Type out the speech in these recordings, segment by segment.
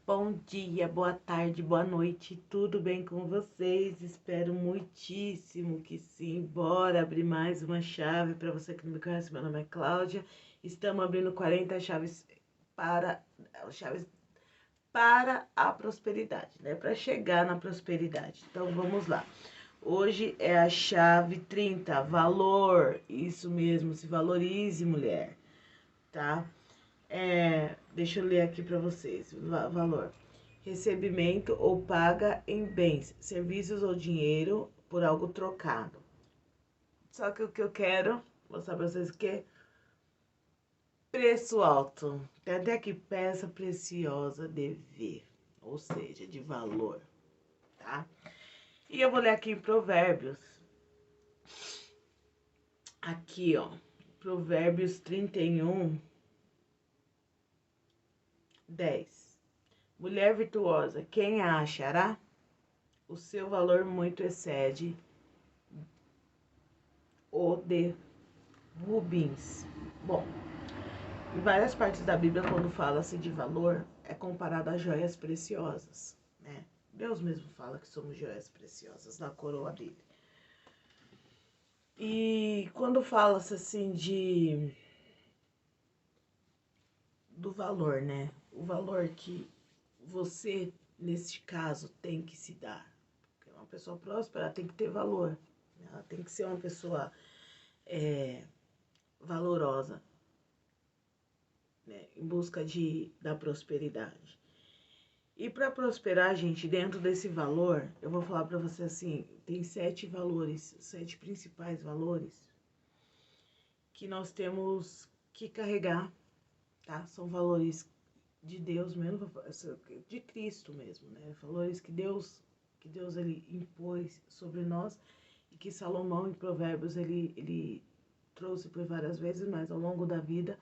Bom dia, boa tarde, boa noite, tudo bem com vocês? Espero muitíssimo que sim. Bora abrir mais uma chave. Para você que não me conhece, meu nome é Cláudia. Estamos abrindo 40 chaves para a prosperidade, né? Para chegar na prosperidade. Então vamos lá. Hoje é a chave 30, valor. Isso mesmo, se valorize, mulher, tá? Deixa eu ler aqui para vocês. Valor: recebimento ou paga em bens, serviços ou dinheiro por algo trocado. Só que o que eu quero mostrar para vocês que é preço alto. Tem até aqui peça preciosa de ver, ou seja, de valor, tá? E eu vou ler aqui em Provérbios. Aqui, ó. Provérbios 31, 10. Mulher virtuosa, quem a achará? O seu valor muito excede o de rubins. Bom, em várias partes da Bíblia, quando fala-se de valor, é comparado a joias preciosas, né? Deus mesmo fala que somos joias preciosas na coroa dele. E quando fala-se assim do valor, né? O valor que você, neste caso, tem que se dar. Porque uma pessoa próspera tem que ter valor. Ela tem que ser uma pessoa valorosa, né? Em busca da prosperidade. E para prosperar, gente, dentro desse valor, eu vou falar para você assim, tem 7 valores, 7 principais valores que nós temos que carregar, tá? São valores de Deus mesmo, de Cristo mesmo, né? Valores que Deus ele impôs sobre nós e que Salomão em Provérbios ele trouxe por várias vezes, mas ao longo da vida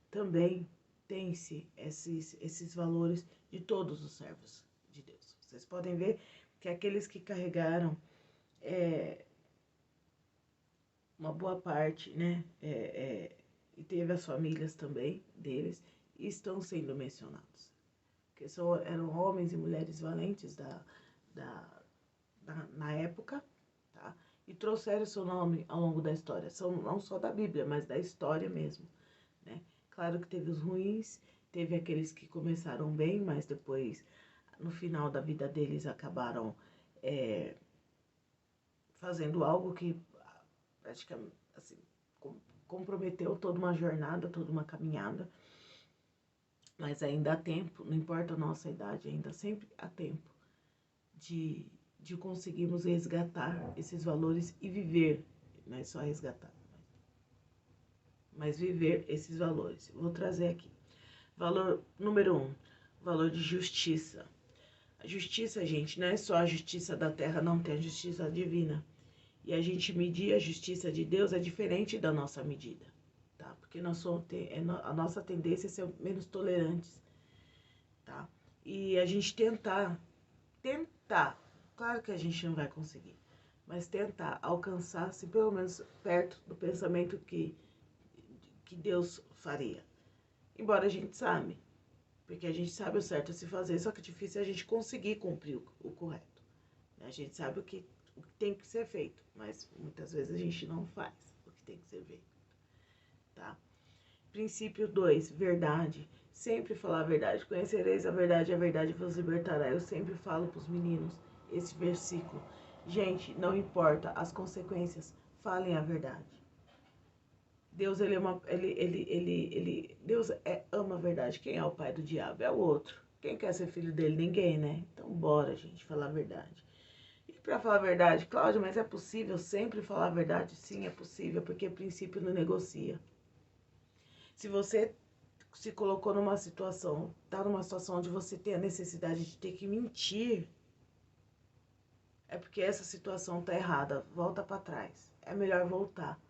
também tem-se esses valores de todos os servos de Deus. Vocês podem ver que aqueles que carregaram uma boa parte, né, e teve as famílias também deles, estão sendo mencionados. Porque eram homens e mulheres valentes na época, tá? E trouxeram seu nome ao longo da história. São não só da Bíblia, mas da história mesmo, né? Claro que teve os ruins, teve aqueles que começaram bem, mas depois, no final da vida deles, acabaram fazendo algo que praticamente assim, comprometeu toda uma jornada, toda uma caminhada. Mas ainda há tempo, não importa a nossa idade, ainda sempre há tempo de conseguirmos resgatar esses valores e viver, não é só resgatar, mas viver esses valores. Vou trazer aqui. Valor número 1, valor de justiça. A justiça, gente, não é só a justiça da terra, não, tem a justiça divina. E a gente medir a justiça de Deus é diferente da nossa medida, tá? Porque a nossa tendência é ser menos tolerantes, tá? E a gente tentar, claro que a gente não vai conseguir, mas tentar alcançar, assim, pelo menos perto do pensamento que Deus faria. Embora a gente sabe, porque a gente sabe o certo a se fazer, só que é difícil a gente conseguir cumprir o correto. A gente sabe o que tem que ser feito, mas muitas vezes a gente não faz o que tem que ser feito, tá? Princípio 2, verdade. Sempre falar a verdade. Conhecereis a verdade vos libertará. Eu sempre falo para os meninos esse versículo. Gente, não importa as consequências, falem a verdade. Deus, Deus ama a verdade. Quem é o pai do diabo? É o outro. Quem quer ser filho dele? Ninguém, né? Então bora, gente, falar a verdade. E para falar a verdade, Cláudia, mas é possível sempre falar a verdade? Sim, é possível, porque princípio não negocia. Se você se colocou numa situação, tá numa situação onde você tem a necessidade de ter que mentir, é porque essa situação tá errada. Volta para trás. É melhor voltar.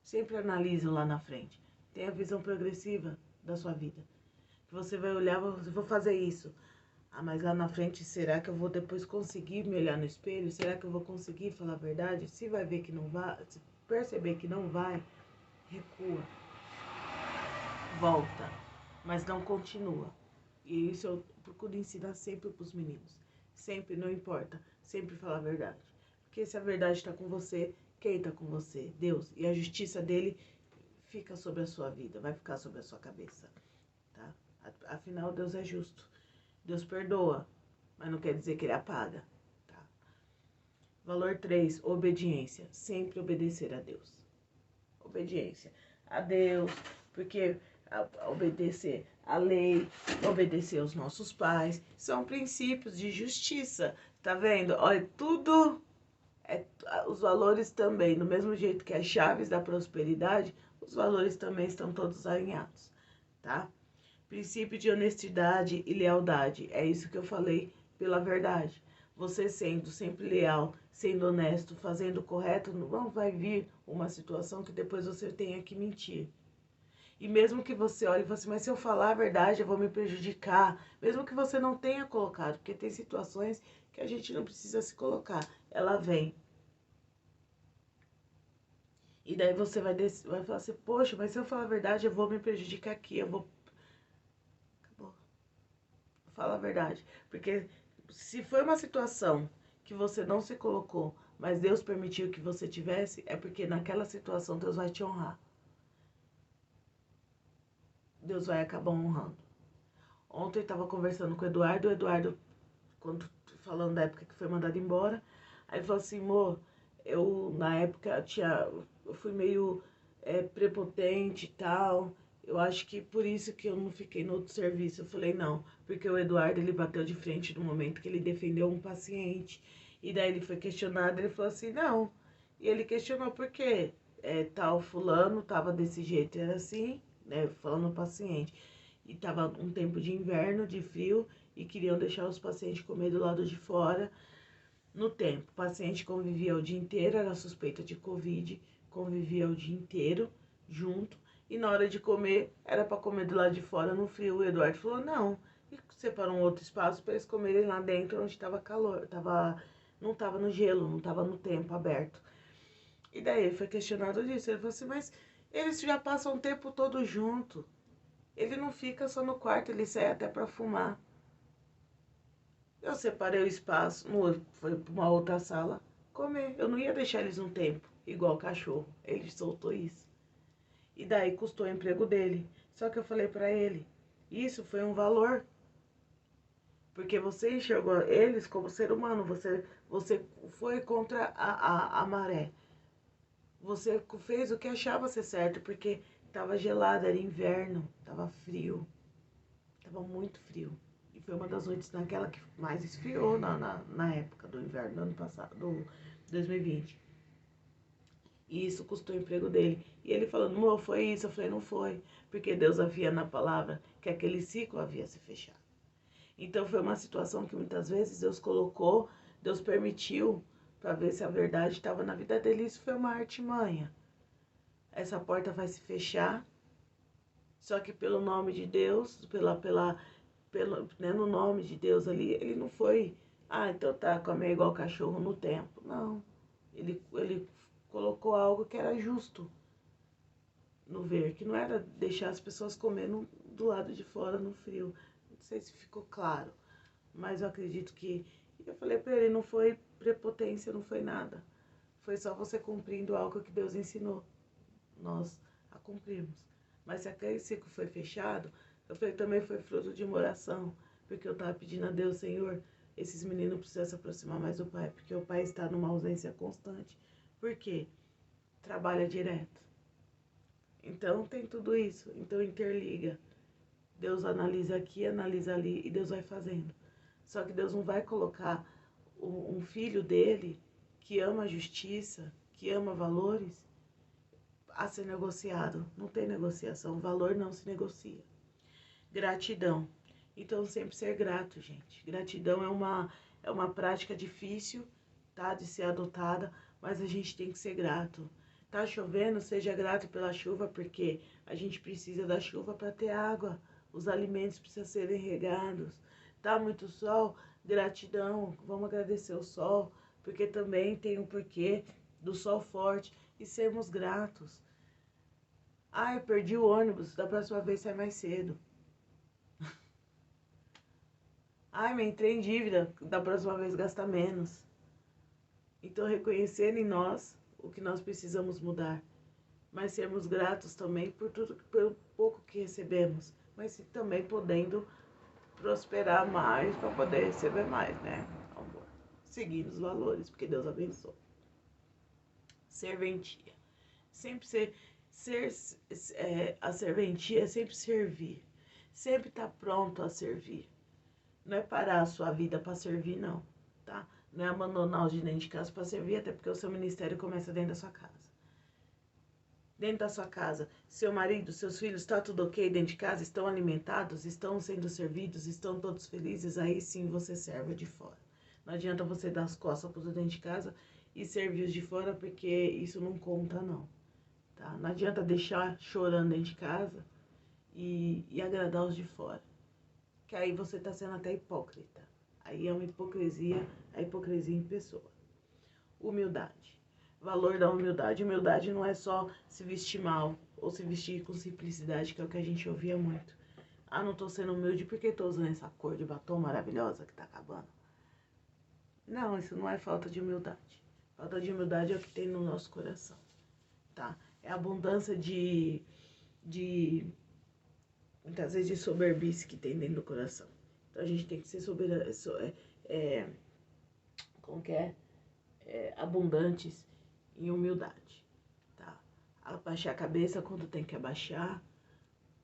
Sempre analise lá na frente. Tenha a visão progressiva da sua vida. Você vai olhar, vou fazer isso. Ah, mas lá na frente, será que eu vou depois conseguir me olhar no espelho? Será que eu vou conseguir falar a verdade? Se vai ver que não vai, se perceber que não vai, recua. Volta, mas não continua. E isso eu procuro ensinar sempre para os meninos. Sempre, não importa. Sempre falar a verdade. Porque se a verdade está com você, quem está com você? Deus. E a justiça dele fica sobre a sua vida, vai ficar sobre a sua cabeça, tá? Afinal, Deus é justo. Deus perdoa, mas não quer dizer que ele apaga, tá? Valor 3, obediência. Sempre obedecer a Deus. Obediência a Deus, porque obedecer a lei, obedecer aos nossos pais, são princípios de justiça, tá vendo? Olha, tudo, os valores também, do mesmo jeito que as chaves da prosperidade, os valores também estão todos alinhados, tá? Princípio de honestidade e lealdade, é isso que eu falei, pela verdade. Você sendo sempre leal, sendo honesto, fazendo o correto, não vai vir uma situação que depois você tenha que mentir. E mesmo que você olhe e fale assim, mas se eu falar a verdade, eu vou me prejudicar. Mesmo que você não tenha colocado, porque tem situações que a gente não precisa se colocar. Ela vem. E daí você vai falar assim, poxa, mas se eu falar a verdade, eu vou me prejudicar aqui, eu vou... Acabou. Fala a verdade. Porque se foi uma situação que você não se colocou, mas Deus permitiu que você tivesse, é porque naquela situação Deus vai te honrar. Deus vai acabar honrando. Ontem eu estava conversando com o Eduardo, quando falando da época que foi mandado embora, aí ele falou assim, amor, eu na época eu fui meio prepotente e tal, eu acho que por isso que eu não fiquei no outro serviço. Eu falei, não, porque o Eduardo, ele bateu de frente no momento que ele defendeu um paciente, e daí ele foi questionado, ele falou assim, não, e ele questionou por quê, tal fulano tava desse jeito, era assim, né, falando o paciente, e tava um tempo de inverno, de frio, e queriam deixar os pacientes comer do lado de fora no tempo. O paciente convivia o dia inteiro, era suspeita de Covid, convivia o dia inteiro junto, e na hora de comer, era para comer do lado de fora no frio. O Eduardo falou, não, e separou um outro espaço para eles comerem lá dentro, onde estava calor, não estava no gelo, não estava no tempo aberto. E daí ele foi questionado disso, ele falou assim, mas eles já passam o tempo todo junto, ele não fica só no quarto, ele sai até para fumar. Eu separei o espaço, foi para uma outra sala comer. Eu não ia deixar eles um tempo, igual cachorro. Ele soltou isso. E daí custou o emprego dele. Só que eu falei para ele, isso foi um valor. Porque você enxergou eles como ser humano, você foi contra a maré. Você fez o que achava ser certo, porque estava gelado, era inverno, estava frio, estava muito frio. E foi uma das noites naquela que mais esfriou na época do inverno do ano passado, do 2020. E isso custou o emprego dele. E ele falando, amor, foi isso? Eu falei, não foi. Porque Deus havia na palavra que aquele ciclo havia se fechado. Então foi uma situação que muitas vezes Deus colocou, Deus permitiu, para ver se a verdade estava na vida dele. Isso foi uma artimanha. Essa porta vai se fechar, só que pelo nome de Deus, né, no nome de Deus ali, ele não foi, então tá, comer igual cachorro no tempo. Não, ele colocou algo que era justo no ver, que não era deixar as pessoas comendo do lado de fora no frio. Não sei se ficou claro, mas eu acredito que... Eu falei pra ele, não foi prepotência, não foi nada. Foi só você cumprindo algo que Deus ensinou nós a cumprirmos. Mas se aquele ciclo foi fechado, eu falei, também foi fruto de uma oração, porque eu estava pedindo a Deus, Senhor, esses meninos precisam se aproximar mais do pai, porque o pai está numa ausência constante. Por quê? Trabalha direto. Então tem tudo isso, então interliga. Deus analisa aqui, analisa ali, e Deus vai fazendo. Só que Deus não vai colocar um filho dele, que ama a justiça, que ama valores, a ser negociado. Não tem negociação, o valor não se negocia. Gratidão. Então, sempre ser grato, gente. Gratidão é uma prática difícil, tá? De ser adotada, mas a gente tem que ser grato. Tá chovendo, seja grato pela chuva, porque a gente precisa da chuva para ter água. Os alimentos precisam serem regados. Tá muito sol, gratidão. Vamos agradecer o sol, porque também tem um porquê do sol forte e sermos gratos. Eu perdi o ônibus, da próxima vez sai mais cedo. Ai, mas entrei em dívida, da próxima vez gasta menos. Então, reconhecer em nós o que nós precisamos mudar, mas sermos gratos também por tudo, pelo pouco que recebemos, mas também podendo prosperar mais para poder receber mais, né? Amor. Seguir os valores, porque Deus abençoe. Serventia. Sempre a serventia é sempre servir. Sempre estar pronto a servir. Não é parar a sua vida para servir, não, tá? Não é abandonar os de dentro de casa para servir, até porque o seu ministério começa dentro da sua casa. Dentro da sua casa, seu marido, seus filhos, está tudo ok dentro de casa? Estão alimentados? Estão sendo servidos? Estão todos felizes? Aí sim você serve de fora. Não adianta você dar as costas para os dentro de casa e servir os de fora, porque isso não conta, não. Tá? Não adianta deixar chorando dentro de casa e agradar os de fora. Que aí você está sendo até hipócrita. Aí é uma hipocrisia, a hipocrisia em pessoa. Humildade. Valor da humildade. Humildade não é só se vestir mal ou se vestir com simplicidade, que é o que a gente ouvia muito. Ah, não tô sendo humilde porque tô usando essa cor de batom maravilhosa que tá acabando. Não, isso não é falta de humildade. Falta de humildade é o que tem no nosso coração, tá? É a abundância de muitas vezes de soberbice que tem dentro do coração. Então a gente tem que ser abundantes em humildade, tá? Abaixar a cabeça quando tem que abaixar,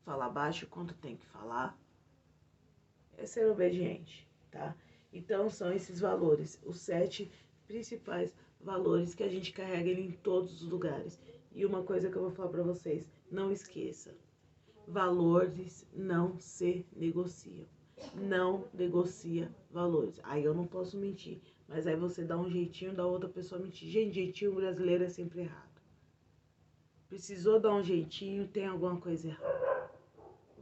falar baixo quando tem que falar. É ser obediente, tá? Então são esses valores, os 7 principais valores que a gente carrega em todos os lugares. E uma coisa que eu vou falar para vocês, não esqueça. Valores não se negociam. Não negocia valores. Aí eu não posso mentir, mas aí você dá um jeitinho da outra pessoa mentir. Gente, jeitinho brasileiro é sempre errado. Precisou dar um jeitinho, tem alguma coisa errada.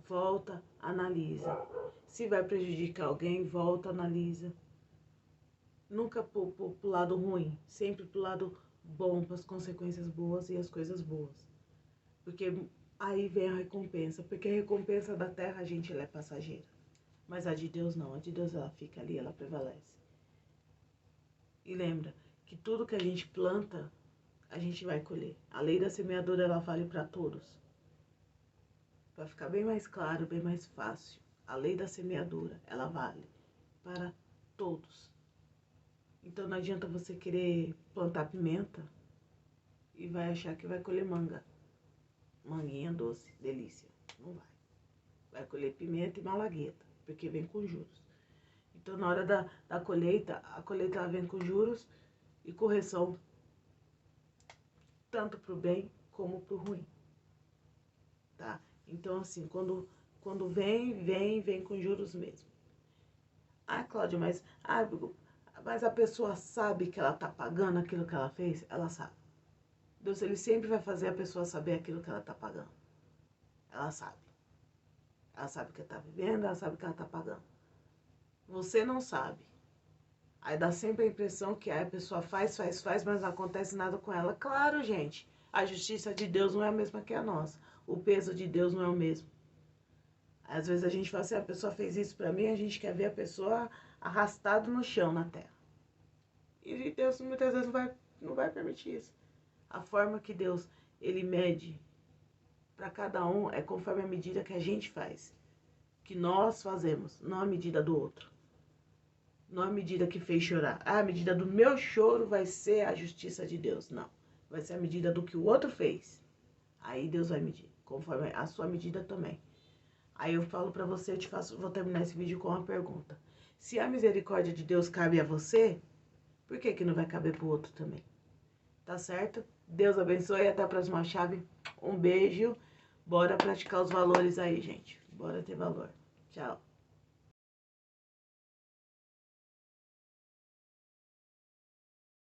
Volta, analisa. Se vai prejudicar alguém, volta, analisa. Nunca pro lado ruim, sempre pro lado bom, para as consequências boas e as coisas boas. Porque aí vem a recompensa, porque a recompensa da terra, gente, ela é passageira. Mas a de Deus não, a de Deus ela fica ali, ela prevalece. E lembra que tudo que a gente planta, a gente vai colher. A lei da semeadura, ela vale para todos. Para ficar bem mais claro, bem mais fácil, a lei da semeadura, ela vale para todos. Então não adianta você querer plantar pimenta e vai achar que vai colher manga. Manguinha doce, delícia. Não vai. Vai colher pimenta e malagueta, porque vem com juros. Então, na hora da colheita, a colheita ela vem com juros e correção, tanto pro bem como pro ruim. Tá? Então, assim, quando vem com juros mesmo. Ah, Cláudia, mas a pessoa sabe que ela tá pagando aquilo que ela fez? Ela sabe. Deus, ele sempre vai fazer a pessoa saber aquilo que ela tá pagando. Ela sabe. Ela sabe o que tá vivendo, ela sabe o que ela tá pagando. Você não sabe. Aí dá sempre a impressão que a pessoa faz, mas não acontece nada com ela. Claro, gente, a justiça de Deus não é a mesma que a nossa. O peso de Deus não é o mesmo. Às vezes a gente fala assim, a pessoa fez isso pra mim, a gente quer ver a pessoa arrastada no chão na terra. E Deus muitas vezes não vai permitir isso. A forma que Deus, ele mede para cada um é conforme a medida que a gente faz. Que nós fazemos, não a medida do outro. Não a medida que fez chorar. Ah, a medida do meu choro vai ser a justiça de Deus. Não. Vai ser a medida do que o outro fez. Aí Deus vai medir, conforme a sua medida também. Aí eu falo pra você, vou terminar esse vídeo com uma pergunta. Se a misericórdia de Deus cabe a você, por que não vai caber pro outro também? Tá certo? Deus abençoe e até a próxima chave. Um beijo. Bora praticar os valores aí, gente. Bora ter valor. Tchau.